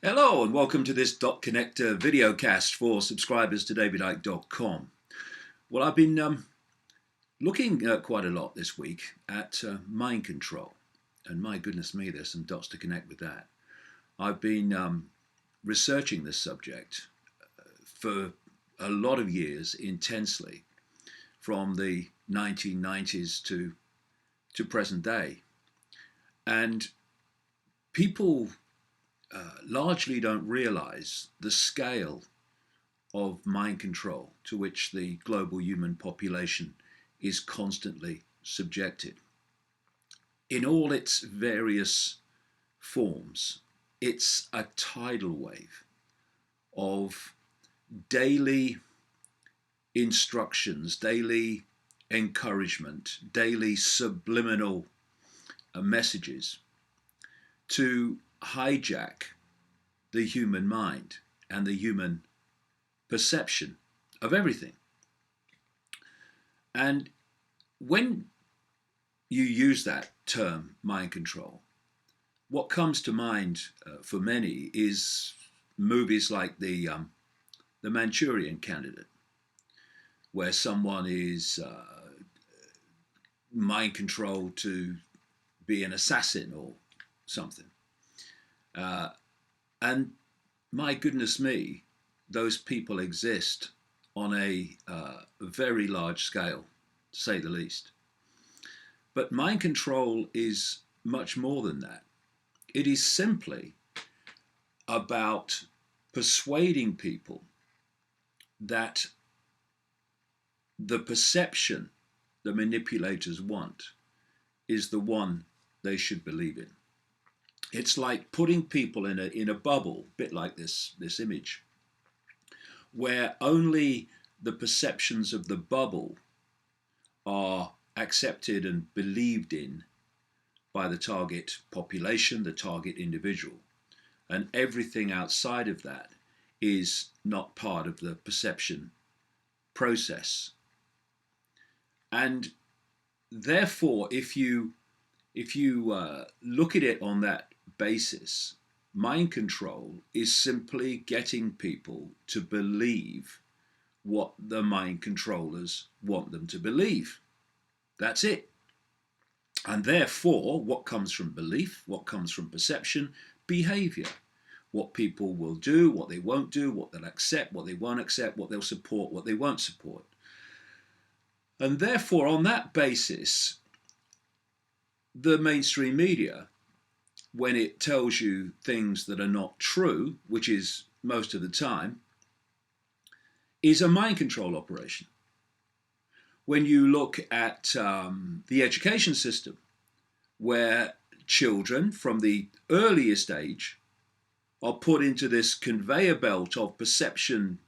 Hello and welcome to this Dot Connector videocast for subscribers to davidicke.com. Well, I've been looking quite a lot this week at mind control, and my goodness me, there's some dots to connect with that. I've been researching this subject for a lot of years intensely, from the 1990s to present day, and people largely don't realize the scale of mind control to which the global human population is constantly subjected. In all its various forms, it's a tidal wave of daily instructions, daily encouragement, daily subliminal messages to hijack the human mind and the human perception of everything. And when you use that term, mind control, what comes to mind for many is movies like the Manchurian Candidate, where someone is mind controlled to be an assassin or something. And my goodness me, those people exist on a very large scale, to say the least. But mind control is much more than that. It is simply about persuading people that the perception the manipulators want is the one they should believe in. It's like putting people in a bubble, a bit like this image, where only the perceptions of the bubble are accepted and believed in by the target population, the target individual, and everything outside of that is not part of the perception process. And therefore, if you look at it on that basis, mind control is simply getting people to believe what the mind controllers want them to believe. That's it. And therefore, what comes from belief, what comes from perception? Behavior. What people will do, what they won't do, what they'll accept, what they won't accept, what they'll support, what they won't support. And therefore, on that basis, the mainstream media, when it tells you things that are not true, which is most of the time, is a mind control operation. When you look at the education system, where children from the earliest age are put into this conveyor belt of perception,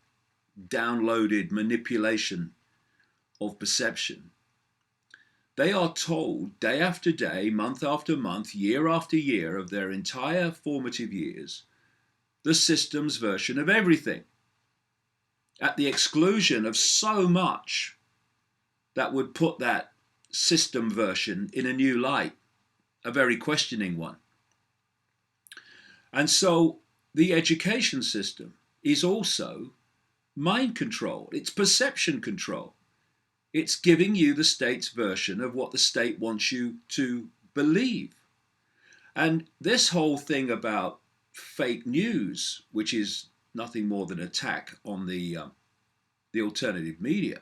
downloaded manipulation of perception, they are told day after day, month after month, year after year of their entire formative years, the system's version of everything, at the exclusion of so much that would put that system version in a new light, a very questioning one. And so the education system is also mind control. It's perception control. It's giving you the state's version of what the state wants you to believe. And this whole thing about fake news, which is nothing more than an attack on the alternative media,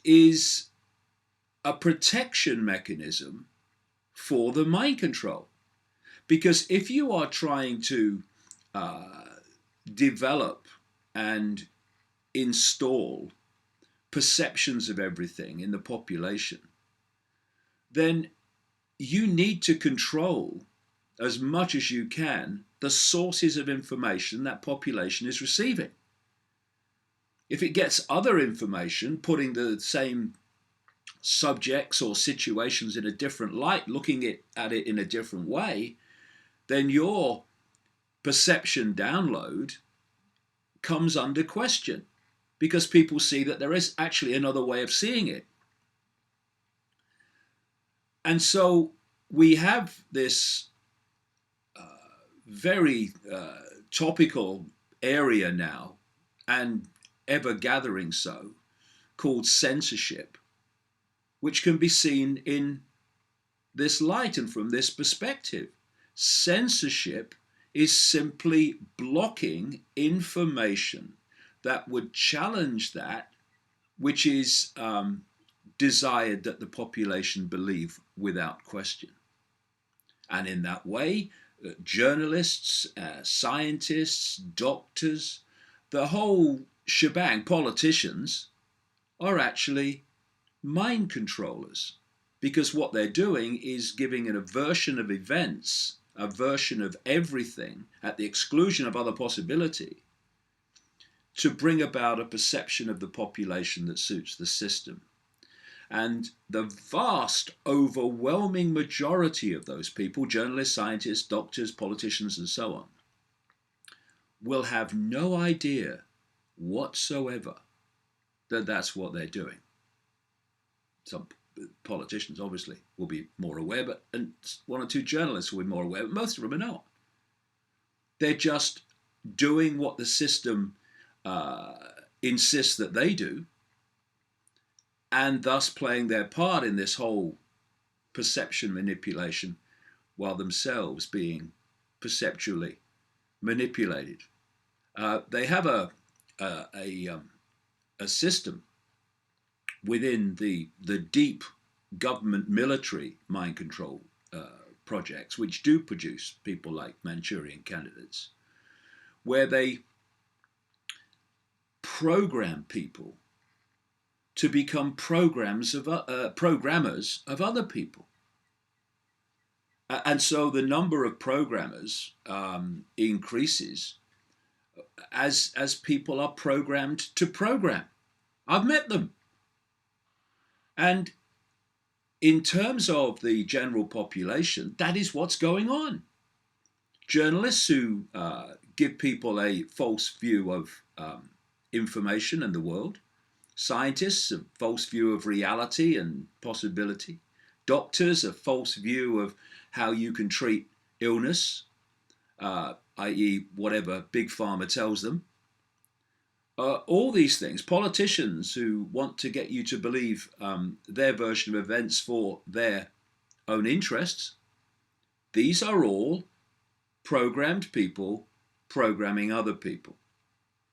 is a protection mechanism for the mind control. Because if you are trying to develop and install perceptions of everything in the population, then you need to control as much as you can the sources of information that population is receiving. If it gets other information, putting the same subjects or situations in a different light, looking at it in a different way, then your perception download comes under question, because people see that there is actually another way of seeing it. And so we have this very topical area now, and ever gathering so, called censorship, which can be seen in this light and from this perspective. Censorship is simply blocking information that would challenge that which is desired that the population believe without question. And in that way, journalists, scientists, doctors, the whole shebang, politicians, are actually mind controllers, because what they're doing is giving a version of events, a version of everything at the exclusion of other possibility, to bring about a perception of the population that suits the system. And the vast, overwhelming majority of those people, journalists, scientists, doctors, politicians, and so on, will have no idea whatsoever that that's what they're doing. Some politicians obviously will be more aware, and one or two journalists will be more aware, but most of them are not. They're just doing what the system insists that they do, and thus playing their part in this whole perception manipulation, while themselves being perceptually manipulated. They have a system within the deep government military mind control projects, which do produce people like Manchurian candidates, where they program people to become programmers of other people. And so the number of programmers increases as people are programmed to program. I've met them. And in terms of the general population, that is what's going on. Journalists who give people a false view of information and the world, scientists a false view of reality and possibility, doctors a false view of how you can treat illness, i.e. whatever Big Pharma tells them. All these things, politicians who want to get you to believe their version of events for their own interests, these are all programmed people programming other people.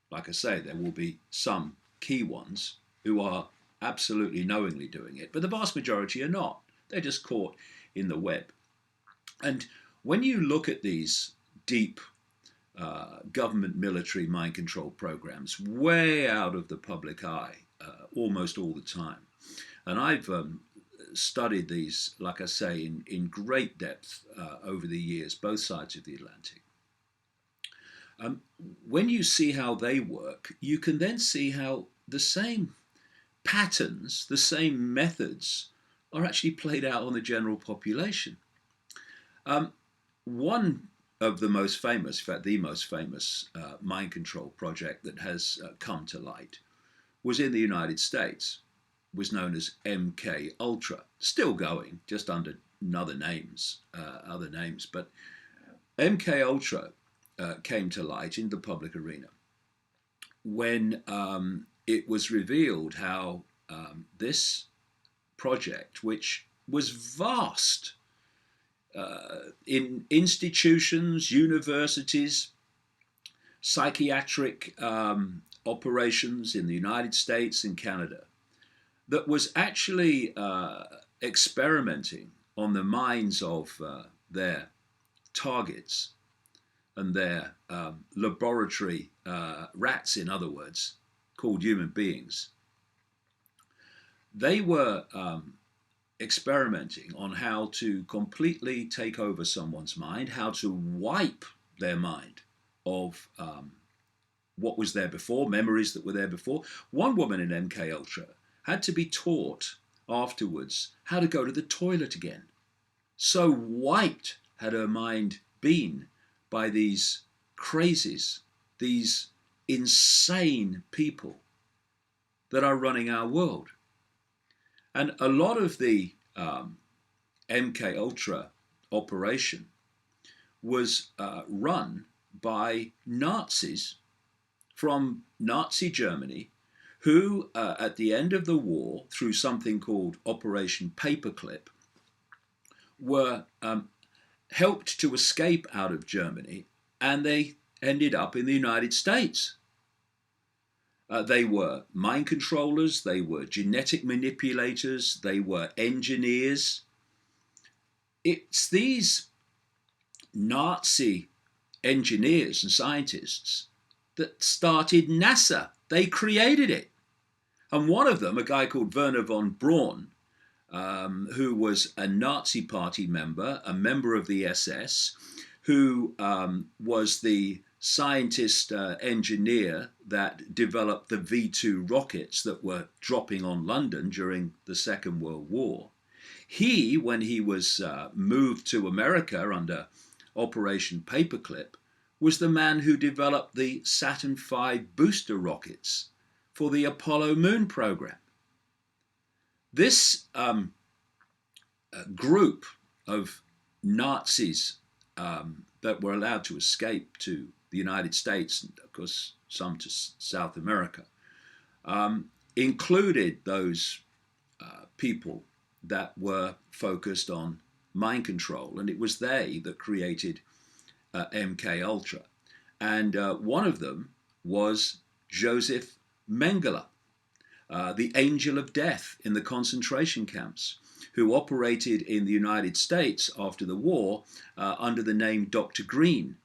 Like I say, there will be some key ones who are absolutely knowingly doing it, but the vast majority are not. They're just caught in the web. And when you look at these deep government military mind control programs, way out of the public eye, almost all the time, and I've studied these, like I say, in great depth over the years, both sides of the Atlantic. When you see how they work, you can then see how the same patterns, the same methods are actually played out on the general population. One of the most famous, in fact, the most famous mind control project that has come to light was in the United States, was known as MK Ultra, still going, just under other names, but MK Ultra came to light in the public arena when it was revealed how this project, which was vast, in institutions, universities, psychiatric operations in the United States and Canada, that was actually experimenting on the minds of their targets and their laboratory rats, in other words, called human beings. They were experimenting on how to completely take over someone's mind, how to wipe their mind of what was there before, memories that were there before. One woman in MK Ultra had to be taught afterwards how to go to the toilet again. So wiped had her mind been by these crazies, these insane people that are running our world. And a lot of the MK Ultra operation was run by Nazis from Nazi Germany, who, at the end of the war, through something called Operation Paperclip, were helped to escape out of Germany, and they ended up in the United States. They were mind controllers, they were genetic manipulators, they were engineers. It's these Nazi engineers and scientists that started NASA. They created it. And one of them, a guy called Werner von Braun, who was a Nazi Party member, a member of the SS, who was the scientist engineer that developed the V2 rockets that were dropping on London during the Second World War. He, when he was moved to America under Operation Paperclip, was the man who developed the Saturn V booster rockets for the Apollo moon program. This group of Nazis that were allowed to escape to the United States, and of course some to South America, included those people that were focused on mind control, and it was they that created MK Ultra, and one of them was Joseph Mengele, the angel of death in the concentration camps, who operated in the United States after the war under the name Dr. Green.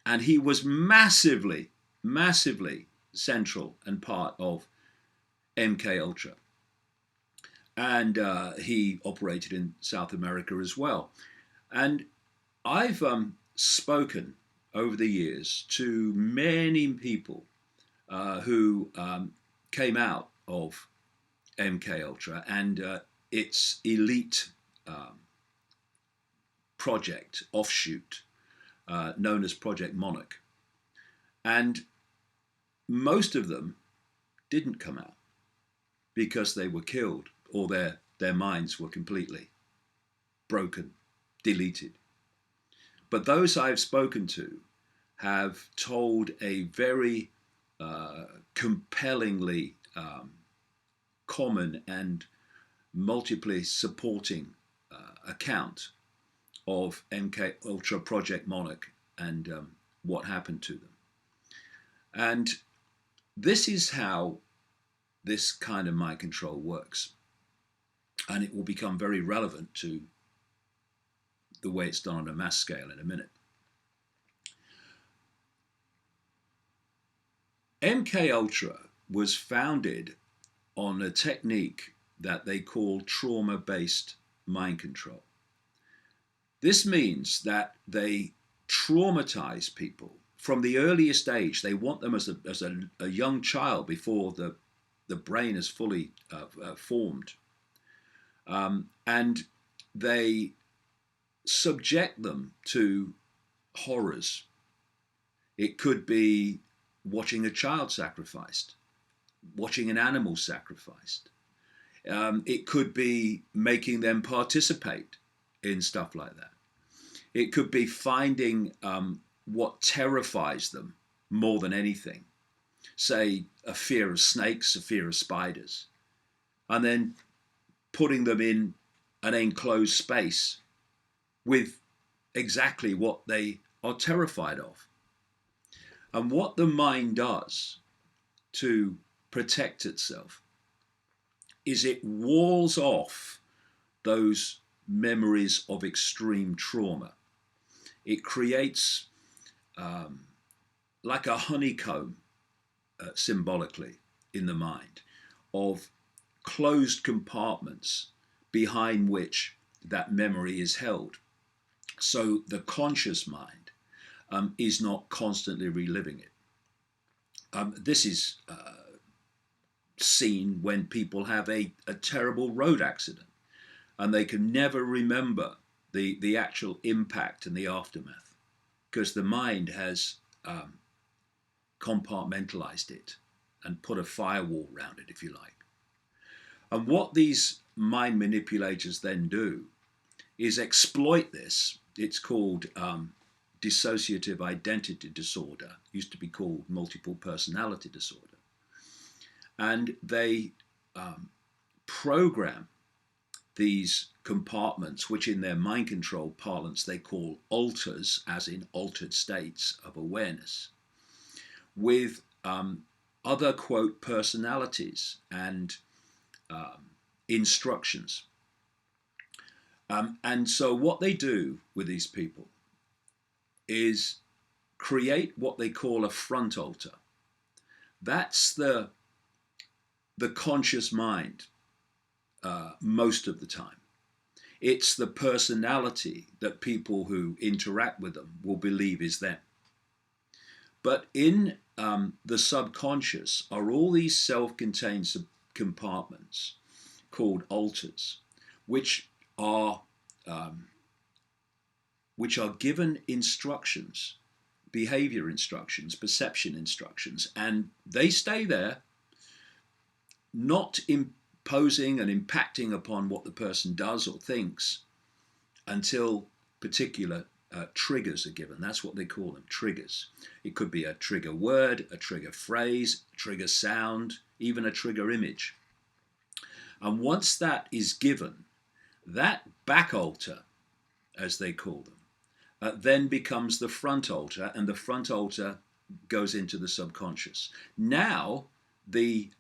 And he was massively, massively central and part of MK Ultra. And he operated in South America as well. And I've spoken over the years to many people who came out of MK Ultra and its elite project offshoot known as Project Monarch. And most of them didn't come out because they were killed or their minds were completely broken, deleted. But those I've spoken to have told a very compellingly common and multiply supporting account of MK Ultra Project Monarch and what happened to them. And this is how this kind of mind control works. And it will become very relevant to the way it's done on a mass scale in a minute. MK Ultra was founded on a technique that they call trauma-based mind control. This means that they traumatize people from the earliest age. They want them as a young child before the brain is fully formed. And they subject them to horrors. It could be watching a child sacrificed, watching an animal sacrificed. It could be making them participate in stuff like that. It could be finding what terrifies them more than anything. Say, a fear of snakes, a fear of spiders. And then putting them in an enclosed space with exactly what they are terrified of. And what the mind does to protect itself is it walls off those memories of extreme trauma. It creates like a honeycomb, symbolically, in the mind, of closed compartments behind which that memory is held. So the conscious mind is not constantly reliving it. This is seen when people have a terrible road accident and they can never remember the actual impact and the aftermath because the mind has compartmentalized it and put a firewall around it, if you like. And what these mind manipulators then do is exploit this. It's called dissociative identity disorder, used to be called multiple personality disorder. And they program these compartments, which in their mind control parlance they call alters, as in altered states of awareness, with other, quote, personalities and instructions. And so what they do with these people is create what they call a front alter. That's the conscious mind most of the time. It's the personality that people who interact with them will believe is them. But in the subconscious are all these self-contained compartments called alters, which are given instructions, behavior instructions, perception instructions, and they stay there, not imposing and impacting upon what the person does or thinks until particular triggers are given. That's what they call them, triggers. It could be a trigger word, a trigger phrase, a trigger sound, even a trigger image. And once that is given, that back alter, as they call them, then becomes the front alter, and the front alter goes into the subconscious. Now, the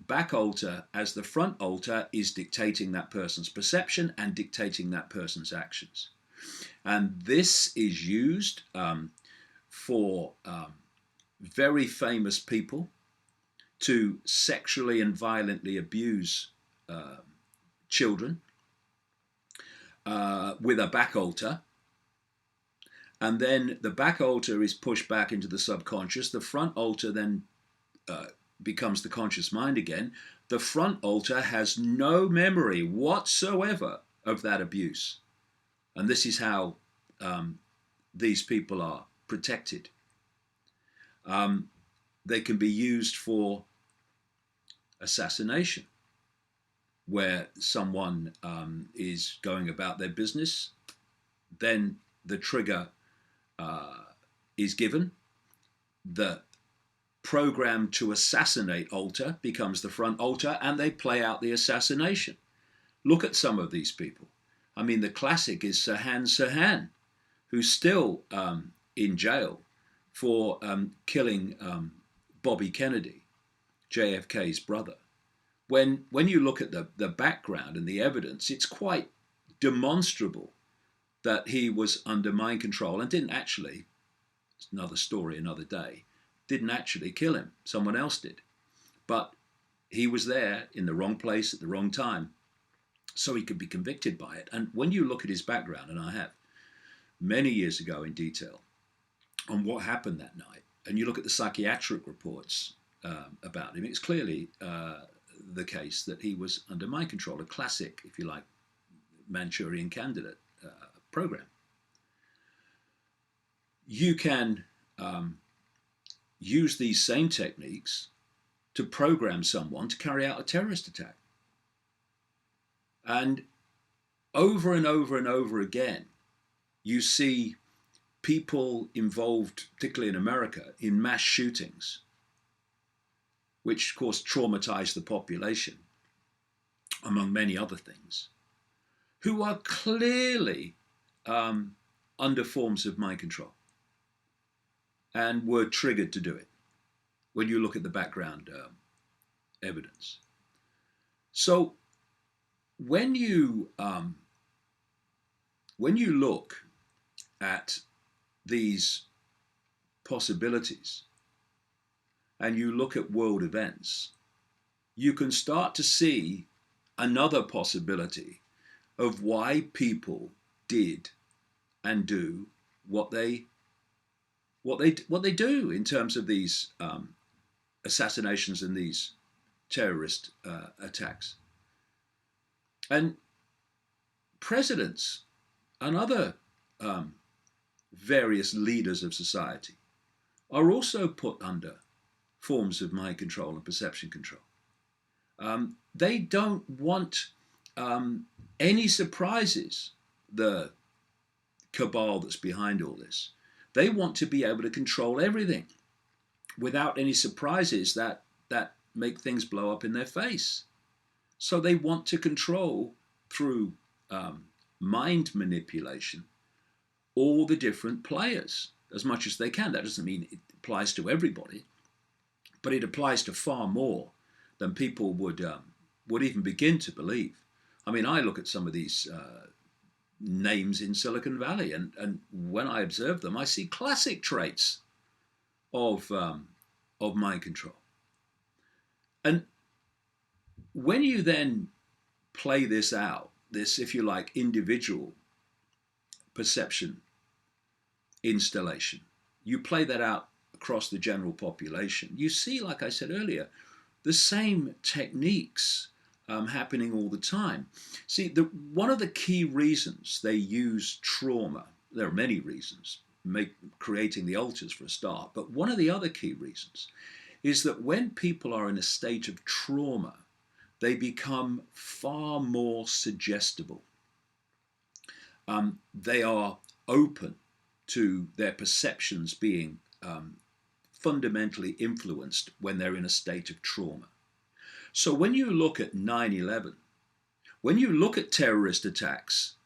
back alter as the front alter is dictating that person's perception and dictating that person's actions. And this is used for very famous people to sexually and violently abuse children with a back alter. And then the back alter is pushed back into the subconscious. The front alter then becomes the conscious mind again. The front alter has no memory whatsoever of that abuse. And this is how these people are protected. They can be used for assassination, where someone is going about their business. Then the trigger is given. The program to assassinate alter becomes the front alter, and they play out the assassination. Look at some of these people. I mean, the classic is Sirhan, who's still in jail for killing Bobby Kennedy, JFK's brother. When you look at the background and the evidence, it's quite demonstrable that he was under mind control and didn't actually, it's another story, another day, didn't actually kill him. Someone else did. But he was there in the wrong place at the wrong time, so he could be convicted by it. And when you look at his background, and I have many years ago in detail, on what happened that night, and you look at the psychiatric reports about him, it's clearly the case that he was under mind control, a classic, if you like, Manchurian Candidate program. You can use these same techniques to program someone to carry out a terrorist attack. And over and over and over again, you see people involved, particularly in America, in mass shootings, which of course traumatize the population, among many other things, who are clearly under forms of mind control and were triggered to do it when you look at the background evidence. So when you look at these possibilities and you look at world events, you can start to see another possibility of why people did and do what they do in terms of these assassinations and these terrorist attacks. And presidents and other various leaders of society are also put under forms of mind control and perception control. They don't want any surprises, the cabal that's behind all this. They want to be able to control everything without any surprises that make things blow up in their face. So they want to control through mind manipulation all the different players as much as they can. That doesn't mean it applies to everybody, but it applies to far more than people would even begin to believe. I mean, I look at some of these names in Silicon Valley, and when I observe them, I see classic traits of mind control. And when you then play this out, this, if you like, individual perception installation, you play that out across the general population, you see, like I said earlier, the same techniques happening all the time. See, one of the key reasons they use trauma, there are many reasons, creating the altars for a start, but one of the other key reasons is that when people are in a state of trauma, they become far more suggestible. They are open to their perceptions being fundamentally influenced when they're in a state of trauma. So when you look at 9/11, when you look at terrorist attacks,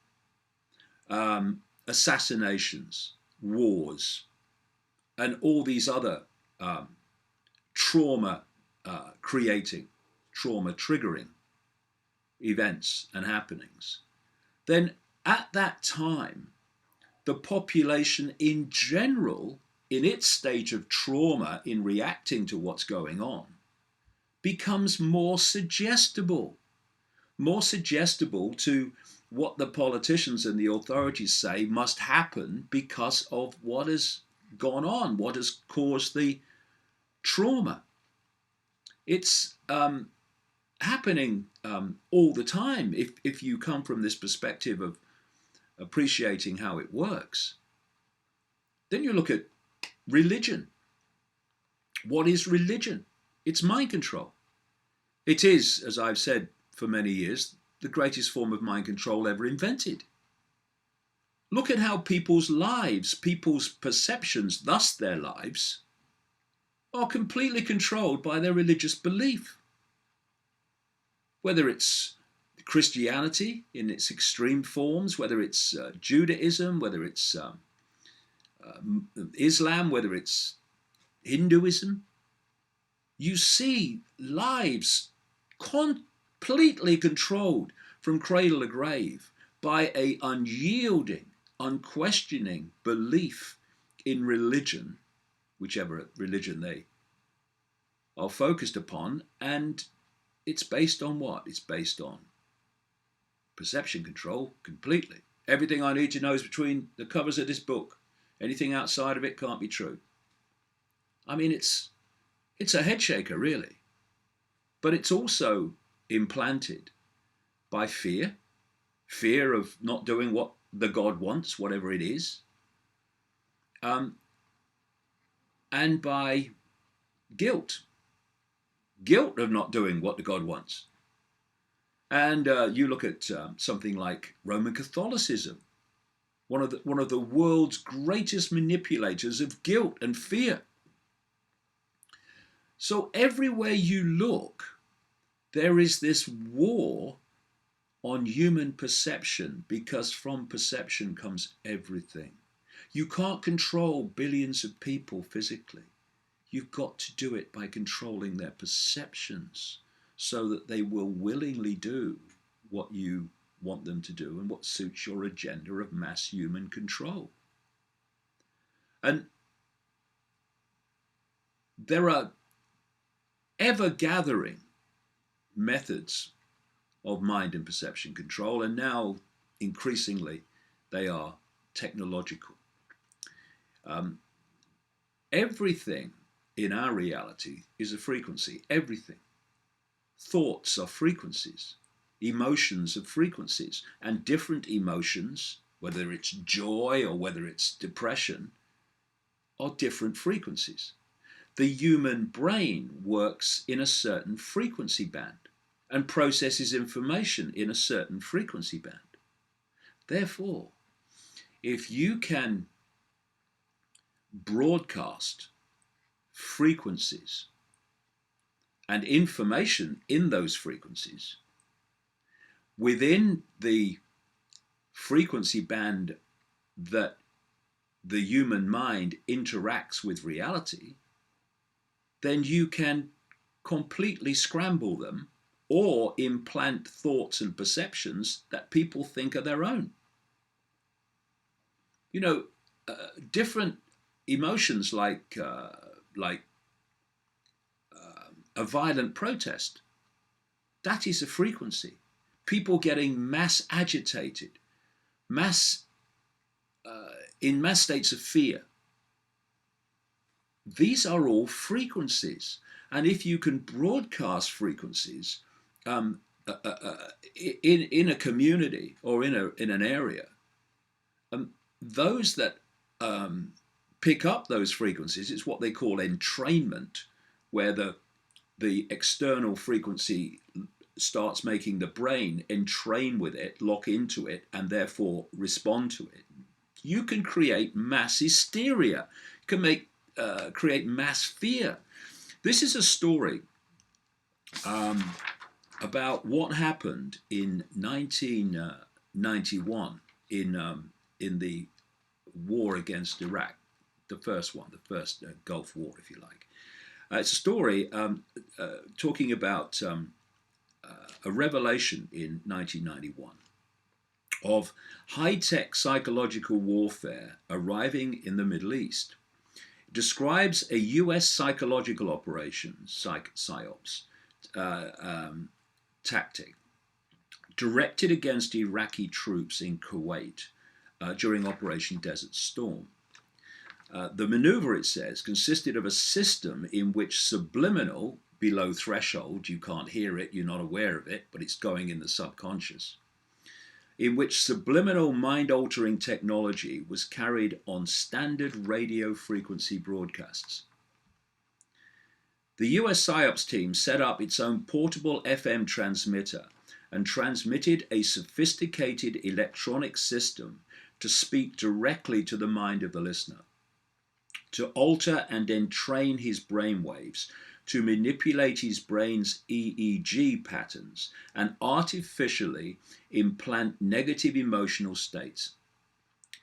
assassinations, wars, and all these other trauma creating, trauma triggering events and happenings, then at that time, the population in general, in its state of trauma in reacting to what's going on, becomes more suggestible to what the politicians and the authorities say must happen because of what has gone on, what has caused the trauma. It's happening all the time if you come from this perspective of appreciating how it works. Then you look at religion. What is religion? It's mind control. It is, as I've said for many years, the greatest form of mind control ever invented. Look at how people's lives, people's perceptions, thus their lives, are completely controlled by their religious belief. Whether it's Christianity in its extreme forms, whether it's Judaism, whether it's Islam, whether it's Hinduism, you see lives completely controlled from cradle to grave by an unyielding, unquestioning belief in religion, whichever religion they are focused upon, and it's based on what? It's based on perception control completely. Everything I need to know is between the covers of this book. Anything outside of it can't be true. I mean, it's a head shaker, really. But it's also implanted by fear of not doing what the God wants, whatever it is, and by guilt of not doing what the God wants. And you look at something like Roman Catholicism, one of the world's greatest manipulators of guilt and fear. So everywhere you look, there is this war on human perception, because from perception comes everything. You can't control billions of people physically. You've got to do it by controlling their perceptions so that they will willingly do what you want them to do and what suits your agenda of mass human control. And there are ever-gathering methods of mind and perception control, and now increasingly they are technological. Everything in our reality is a frequency. Everything. Thoughts are frequencies. Emotions are frequencies. And different emotions, whether it's joy or whether it's depression, are different frequencies. The human brain works in a certain frequency band and processes information in a certain frequency band. Therefore, if you can broadcast frequencies and information in those frequencies within the frequency band that the human mind interacts with reality, then you can completely scramble them or implant thoughts and perceptions that people think are their own. You know, different emotions like a violent protest, that is a frequency. People getting mass agitated, mass in mass states of fear. These are all frequencies, and if you can broadcast frequencies in a community or in an area, those that pick up those frequencies, it's what they call entrainment, where the external frequency starts making the brain entrain with it, lock into it, and therefore respond to it. You can create mass hysteria. You can create mass fear. This is a story about what happened in 1991 in the war against Iraq, the first Gulf War, if you like. It's a story talking about a revelation in 1991 of high-tech psychological warfare arriving in the Middle East. It describes a US psychological operation, PSYOPs, tactic, directed against Iraqi troops in Kuwait during Operation Desert Storm. The maneuver, it says, consisted of a system in which subliminal, below threshold, you can't hear it, you're not aware of it, but it's going in the subconscious, in which subliminal mind-altering technology was carried on standard radio frequency broadcasts. The US PSYOPs team set up its own portable FM transmitter and transmitted a sophisticated electronic system to speak directly to the mind of the listener, to alter and entrain his brainwaves, to manipulate his brain's EEG patterns, and artificially implant negative emotional states,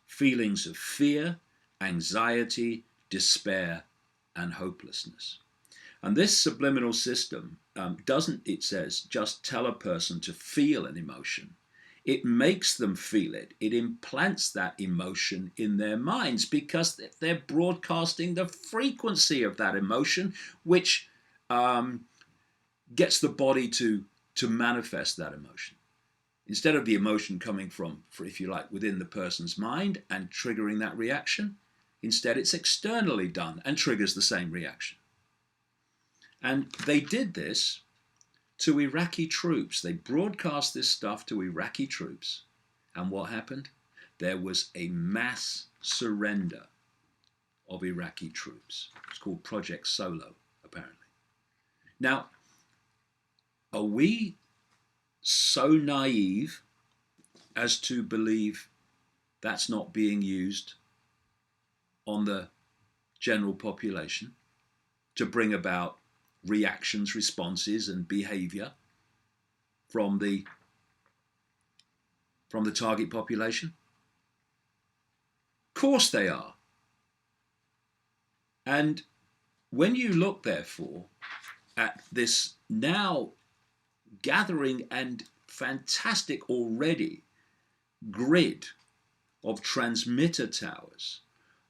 feelings of fear, anxiety, despair, and hopelessness. And this subliminal system doesn't, it says, just tell a person to feel an emotion. It makes them feel it. It implants that emotion in their minds because they're broadcasting the frequency of that emotion, which gets the body to manifest that emotion. Instead of the emotion coming from, if you like, within the person's mind and triggering that reaction, instead it's externally done and triggers the same reaction. And they did this to Iraqi troops. They broadcast this stuff to Iraqi troops. And what happened? There was a mass surrender of Iraqi troops. It's called Project Solo, apparently. Now, are we so naive as to believe that's not being used on the general population to bring about reactions, responses, and behavior from the target population? Of course they are. And when you look, therefore, at this now gathering and fantastic already grid of transmitter towers,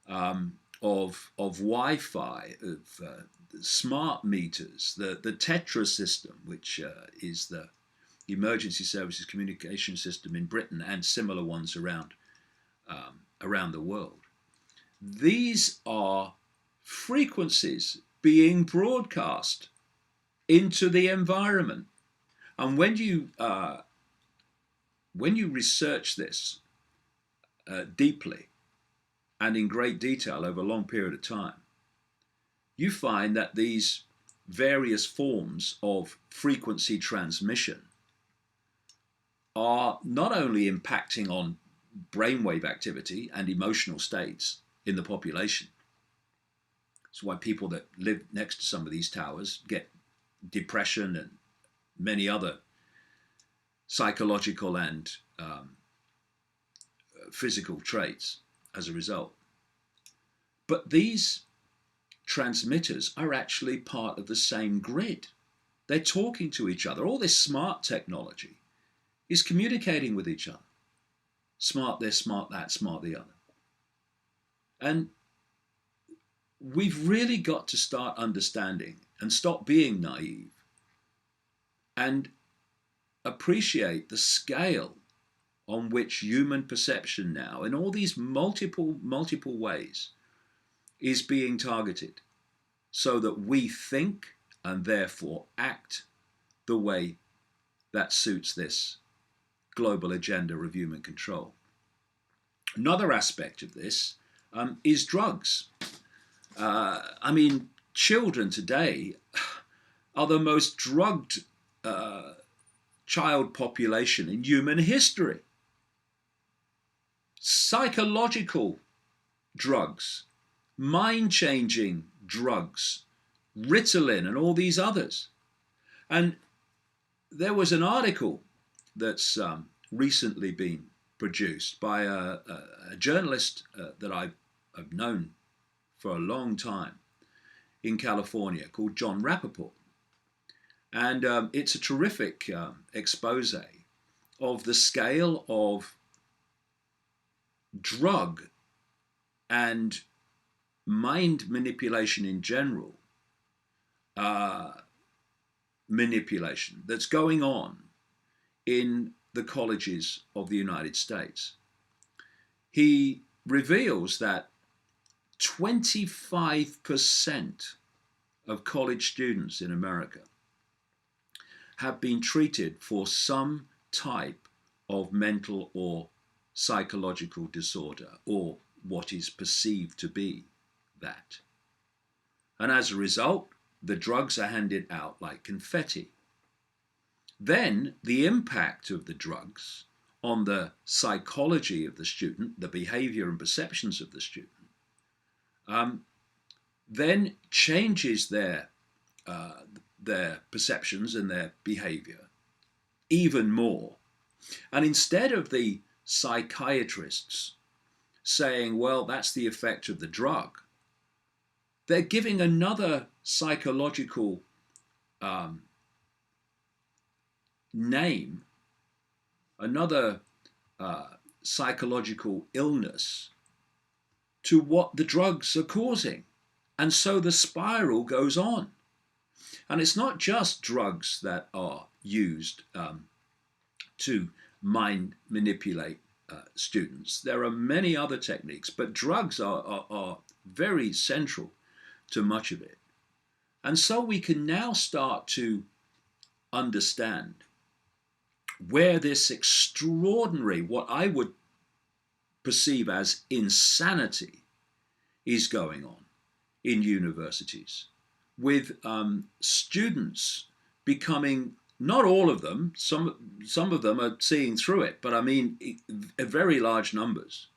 of Wi-Fi, of smart meters, the Tetra system, which is the emergency services communication system in Britain, and similar ones around the world. These are frequencies being broadcast into the environment. And when you research this deeply and in great detail over a long period of time, you find that these various forms of frequency transmission are not only impacting on brainwave activity and emotional states in the population, It's why people that live next to some of these towers get depression and many other psychological and physical traits as a result. But these transmitters are actually part of the same grid. They're talking to each other. All this smart technology is communicating with each other. Smart this, smart that, smart the other. And we've really got to start understanding and stop being naive and appreciate the scale on which human perception now, in all these multiple ways, is being targeted so that we think and therefore act the way that suits this global agenda of human control. Another aspect of this is drugs. Children today are the most drugged child population in human history. Psychological drugs, mind-changing drugs, Ritalin and all these others. And there was an article that's recently been produced by a journalist that I've known for a long time in California called John Rappaport. And it's a terrific expose of the scale of drug and mind manipulation in general, manipulation that's going on in the colleges of the United States. He reveals that 25% of college students in America have been treated for some type of mental or psychological disorder, or what is perceived to be that. And as a result, the drugs are handed out like confetti. Then the impact of the drugs on the psychology of the student, the behavior and perceptions of the student, then changes their perceptions and their behavior even more. And instead of the psychiatrists saying, well, that's the effect of the drug, they're giving another psychological name, another psychological illness to what the drugs are causing. And so the spiral goes on. And it's not just drugs that are used to mind manipulate students. There are many other techniques, but drugs are very central to much of it. And so we can now start to understand where this extraordinary, what I would perceive as insanity, is going on in universities, with students becoming, not all of them, some of them are seeing through it, but I mean very large numbers,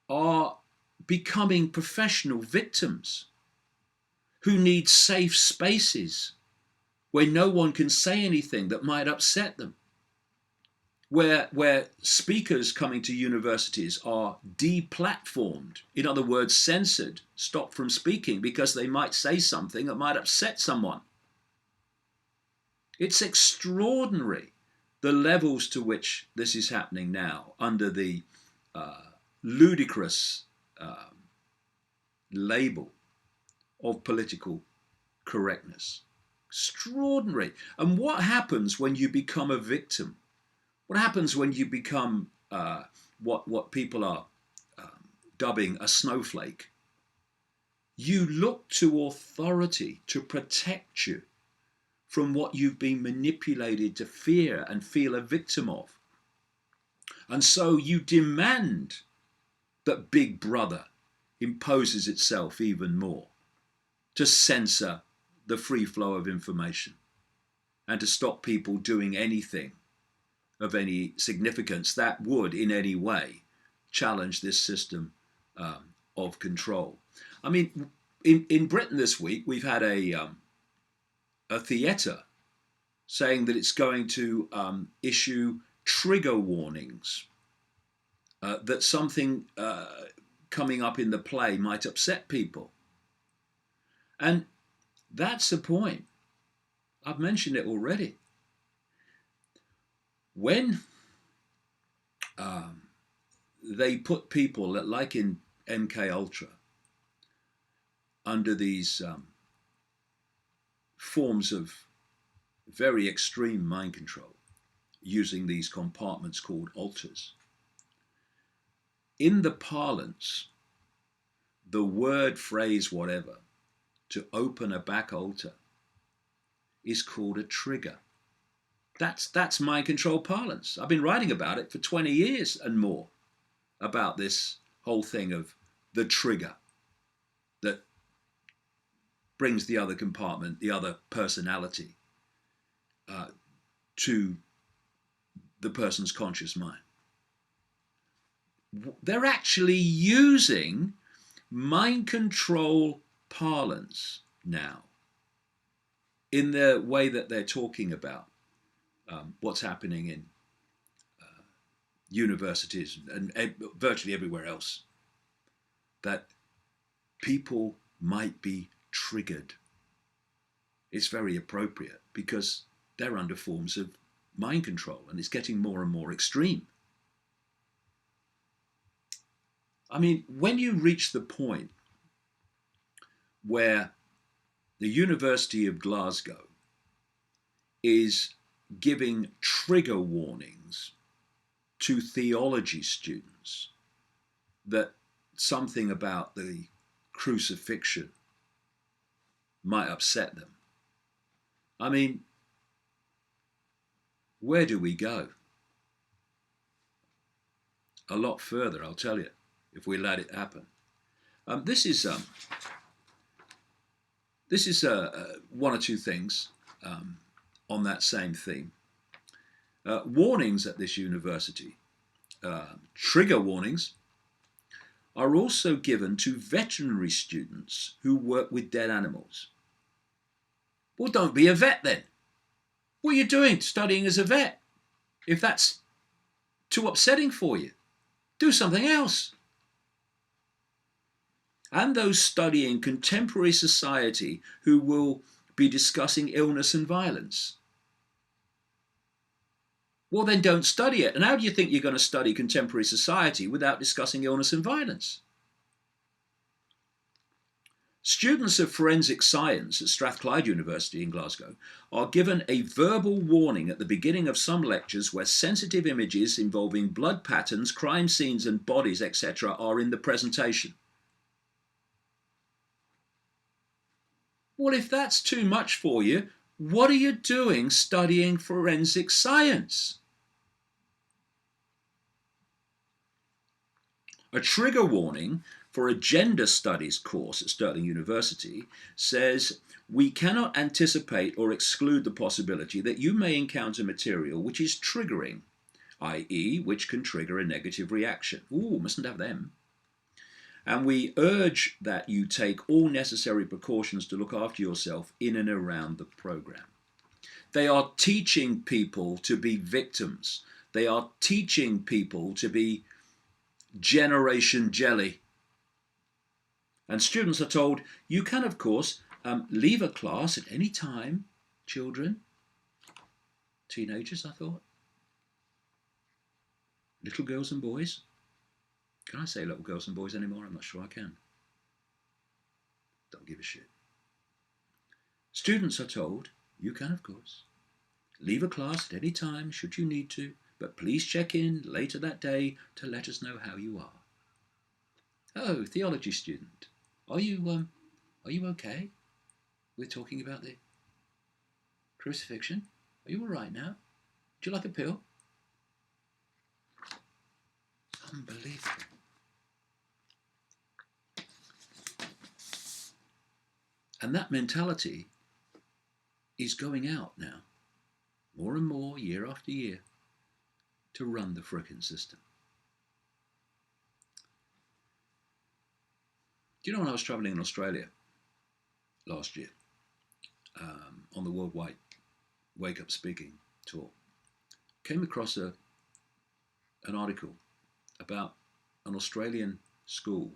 are becoming professional victims who need safe spaces where no one can say anything that might upset them, where speakers coming to universities are deplatformed, in other words, censored, stopped from speaking because they might say something that might upset someone. It's extraordinary the levels to which this is happening now under the ludicrous label of political correctness. Extraordinary. And what happens when you become a victim? What happens when you become what people are dubbing a snowflake? You look to authority to protect you from what you've been manipulated to fear and feel a victim of. And so you demand that Big Brother imposes itself even more to censor the free flow of information and to stop people doing anything of any significance that would in any way challenge this system of control. I mean, in Britain this week, we've had a theatre saying that it's going to issue trigger warnings, that something coming up in the play might upset people. And that's the point. I've mentioned it already. When they put people, like in MK Ultra, under these forms of very extreme mind control, using these compartments called altars, in the parlance, the word, phrase, whatever, to open a back altar is called a trigger. That's mind control parlance. I've been writing about it for 20 years and more, about this whole thing of the trigger that brings the other compartment, the other personality, to the person's conscious mind. They're actually using mind control parlance now in the way that they're talking about what's happening in universities and virtually everywhere else, that people might be triggered. It's very appropriate because they're under forms of mind control and it's getting more and more extreme. I mean, when you reach the point where the University of Glasgow is giving trigger warnings to theology students that something about the crucifixion might upset them, I mean, where do we go? A lot further, I'll tell you, if we let it happen. This is one or two things on that same theme. Warnings at this university, trigger warnings, are also given to veterinary students who work with dead animals. Well, don't be a vet then. What are you doing studying as a vet? If that's too upsetting for you, do something else. And those studying contemporary society who will be discussing illness and violence. Well, then don't study it. And how do you think you're going to study contemporary society without discussing illness and violence? Students of forensic science at Strathclyde University in Glasgow are given a verbal warning at the beginning of some lectures where sensitive images involving blood patterns, crime scenes and bodies, etc. are in the presentation. Well, if that's too much for you, what are you doing studying forensic science? A trigger warning for a gender studies course at Stirling University says, we cannot anticipate or exclude the possibility that you may encounter material which is triggering, i.e. which can trigger a negative reaction. Ooh, mustn't have them. And we urge that you take all necessary precautions to look after yourself in and around the program. They are teaching people to be victims. They are teaching people to be Generation Jelly. And students are told, you can, of course, leave a class at any time. Children, teenagers, I thought. Little girls and boys. Can I say little girls and boys anymore? I'm not sure I can. Don't give a shit. Students are told, you can, of course, leave a class at any time should you need to, but please check in later that day to let us know how you are. Oh, theology student, are you okay? We're talking about the crucifixion. Are you all right now? Would you like a pill? Unbelievable. And that mentality is going out now, more and more, year after year, to run the frickin' system. Do you know when I was traveling in Australia last year on the Worldwide Wake Up Speaking tour, came across an article about an Australian school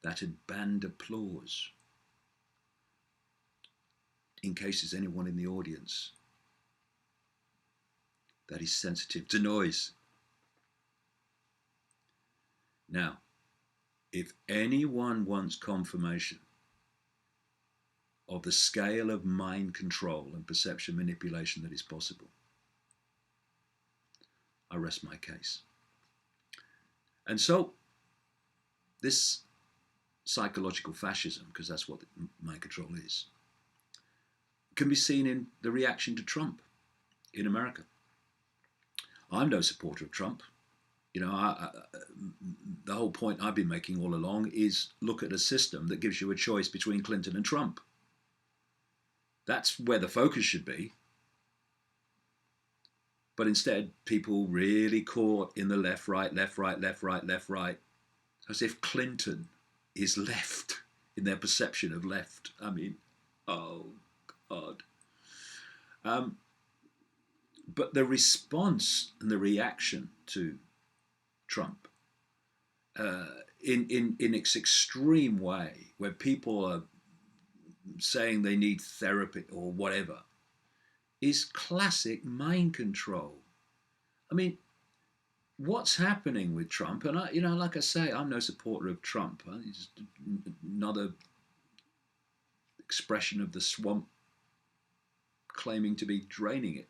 that had banned applause. In case there's anyone in the audience that is sensitive to noise. Now, if anyone wants confirmation of the scale of mind control and perception manipulation that is possible, I rest my case. And so, this psychological fascism, because that's what mind control is, can be seen in the reaction to Trump in America. I'm no supporter of Trump. You know, the whole point I've been making all along is look at a system that gives you a choice between Clinton and Trump. That's where the focus should be. But instead, people really caught in the left, right, left, right, left, right, left, right, as if Clinton is left in their perception of left. I mean, oh, God. But the response and the reaction to Trump in its extreme way, where people are saying they need therapy or whatever, is classic mind control. I mean, what's happening with Trump? And I, you know, like I say, I'm no supporter of Trump. He's another expression of the swamp claiming to be draining it.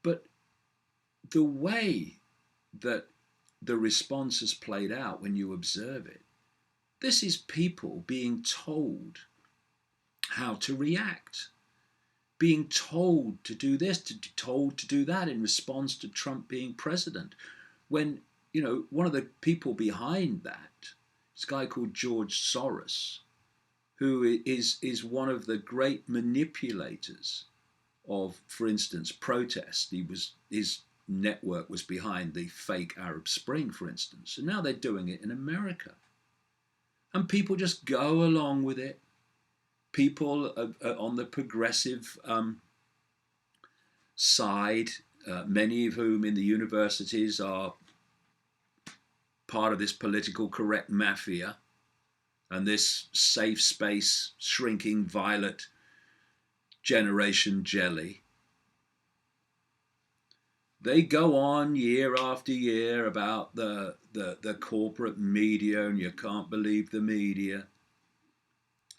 But the way that the response has played out when you observe it, this is people being told how to react, being told to do this, told to do that in response to Trump being president. When, you know, one of the people behind that is a guy called George Soros, who is one of the great manipulators of, for instance, protest. His network was behind the fake Arab Spring, for instance, and now they're doing it in America. And people just go along with it. People on the progressive side, many of whom in the universities are part of this political correct mafia and this safe space, shrinking violet generation jelly. They go on year after year about the corporate media, and you can't believe the media.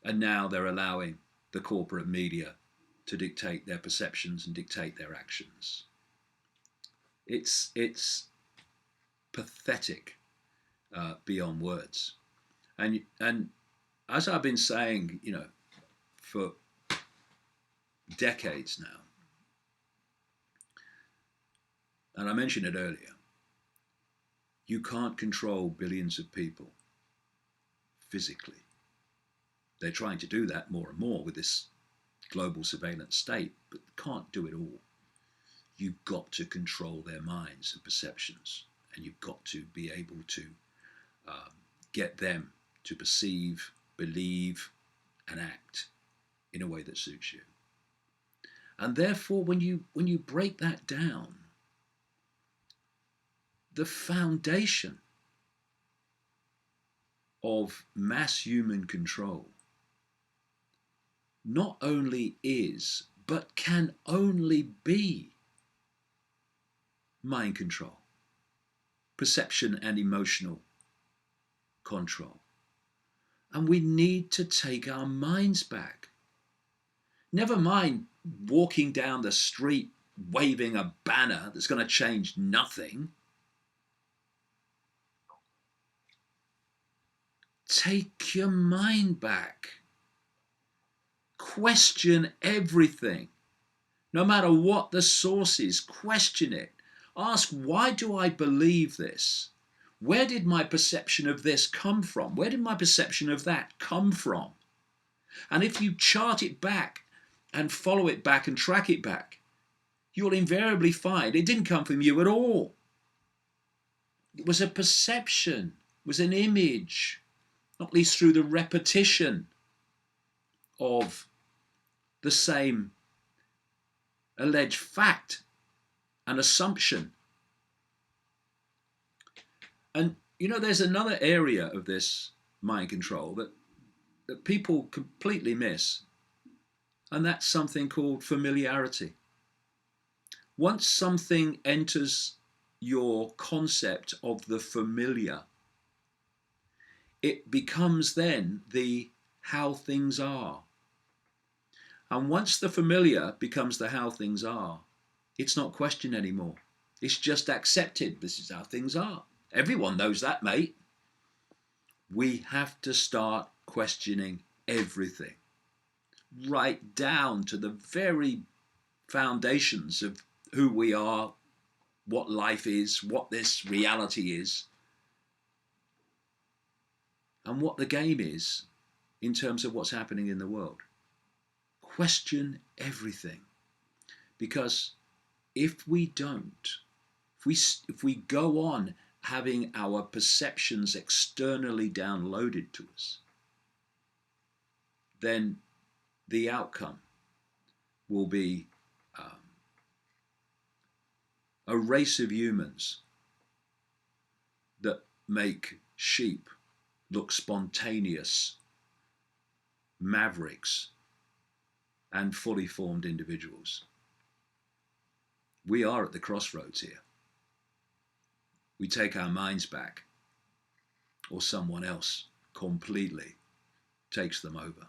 And now they're allowing the corporate media to dictate their perceptions and dictate their actions. It's pathetic beyond words. And as I've been saying, you know, for decades now, and I mentioned it earlier, you can't control billions of people physically. They're trying to do that more and more with this global surveillance state, but can't do it all. You've got to control their minds and perceptions, and you've got to be able to get them to perceive, believe, and act in a way that suits you. And therefore, when you break that down, the foundation of mass human control not only is, but can only be mind control, perception and emotional control. And we need to take our minds back. Never mind walking down the street waving a banner that's going to change nothing. Take your mind back. Question everything. No matter what the source is, question it. Ask, why do I believe this? Where did my perception of this come from? Where did my perception of that come from? And if you chart it back and follow it back and track it back, you'll invariably find it didn't come from you at all. It was a perception was an image, not least through the repetition of the same alleged fact and assumption. And there's another area of this mind control that people completely miss, and that's something called familiarity. Once something enters your concept of the familiar, it becomes then the how things are. And once the familiar becomes the how things are, it's not questioned anymore. It's just accepted. This is how things are. Everyone knows that, mate. We have to start questioning everything, right down to the very foundations of who we are, what life is, what this reality is, and what the game is in terms of what's happening in the world. Question everything, because if we don't, if we go on having our perceptions externally downloaded to us, then the outcome will be a race of humans that make sheep look spontaneous, mavericks, and fully formed individuals. We are at the crossroads here. We take our minds back, or someone else completely takes them over.